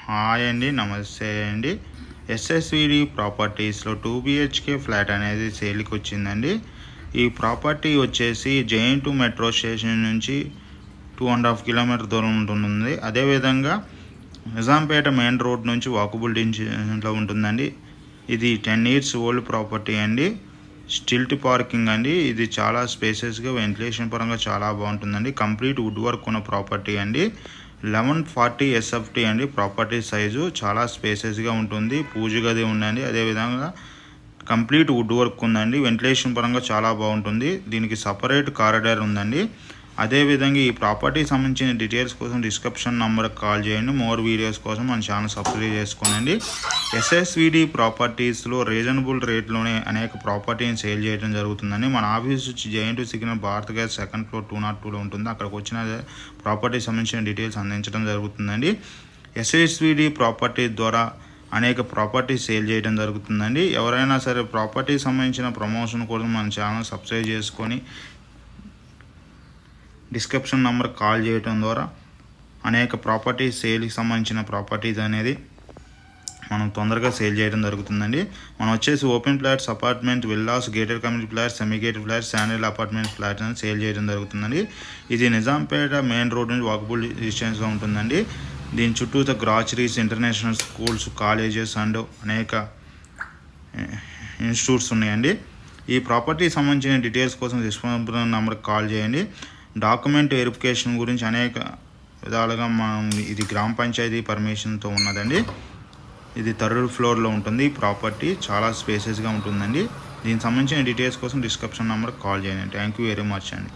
Hi అండి, నమస్తే అండి. ఎస్ఎస్విడి ప్రాపర్టీస్లో 2 BHK ఫ్లాట్ అనేది సేల్కి వచ్చిందండి. ఈ ప్రాపర్టీ వచ్చేసి జైంట్ మెట్రో స్టేషన్ నుంచి 2.5 కిలోమీటర్ దూరం ఉంటుంది. అదేవిధంగా నిజాంపేట మెయిన్ రోడ్ నుంచి వాకబుల్ డిస్టెన్స్లో ఉంటుందండి. ఇది 10 years ఓల్డ్ ప్రాపర్టీ అండి. స్టిల్ట్ పార్కింగ్ అండి. ఇది చాలా స్పేసెస్గా, వెంటిలేషన్ పరంగా చాలా బాగుంటుందండి. కంప్లీట్ వుడ్ వర్క్ ఉన్న ప్రాపర్టీ అండి. 1140 SFT అండి. ప్రాపర్టీ సైజు చాలా స్పేసెస్గా ఉంటుంది. పూజ గది ఉందండి. అదేవిధంగా కంప్లీట్ వుడ్ వర్క్ ఉందండి. వెంటిలేషన్ పరంగా చాలా బాగుంటుంది. దీనికి సపరేట్ కారిడార్ ఉందండి. అదేవిధంగా ఈ ప్రాపర్టీకి సంబంధించిన డీటెయిల్స్ కోసం డిస్క్రిప్షన్ నెంబర్కి కాల్ చేయండి. మోర్ వీడియోస్ కోసం మన ఛానల్ సబ్స్క్రైబ్ చేసుకోండి. ఎస్ఎస్విడి ప్రాపర్టీస్లో రీజనబుల్ రేట్లోనే అనేక ప్రాపర్టీని సేల్ చేయడం జరుగుతుందండి. మన ఆఫీస్ వచ్చి giant signal Bharat gas second floor 202లో ఉంటుంది. అక్కడికి వచ్చిన ప్రాపర్టీకి సంబంధించిన డీటెయిల్స్ అందించడం జరుగుతుందండి. ఎస్ఎస్విడి ప్రాపర్టీ ద్వారా అనేక ప్రాపర్టీ సేల్ చేయడం జరుగుతుందండి. ఎవరైనా సరే ప్రాపర్టీకి సంబంధించిన ప్రమోషన్ కోసం మన ఛానల్ సబ్స్క్రైబ్ చేసుకొని డిస్క్రిప్షన్ నెంబర్ కాల్ చేయడం ద్వారా అనేక ప్రాపర్టీ సేల్కి సంబంధించిన ప్రాపర్టీస్ అనేది మనం తొందరగా సేల్ చేయడం జరుగుతుందండి. మనం వచ్చేసి open flats, apartment, villas, gated community flats, semi gated flats, sandal apartment flats అని సేల్ చేయడం జరుగుతుందండి. ఇది నిజాంపేట మెయిన్ రోడ్ నుంచి వాకబుల్ డిస్టెన్స్గా ఉంటుందండి. దీని చుట్టూతో groceries, international schools, colleges and అనేక ఇన్స్టిట్యూట్స్ ఉన్నాయండి. ఈ ప్రాపర్టీకి సంబంధించిన డీటెయిల్స్ కోసం డిస్క్రిప్షన్ నెంబర్కి కాల్ చేయండి. డాక్యుమెంట్ వెరిఫికేషన్ గురించి అనేక విధాలుగా మనం ఇది గ్రామ పంచాయతీ పర్మిషన్తో ఉన్నదండి. ఇది 3rd ఫ్లోర్లో ఉంటుంది. ప్రాపర్టీ చాలా స్పేసెస్గా ఉంటుందండి. దీనికి సంబంధించిన డీటెయిల్స్ కోసం డిస్క్రిప్షన్ నెంబర్కి కాల్ చేయండి. థ్యాంక్ యూ వెరీ మచ్ అండి.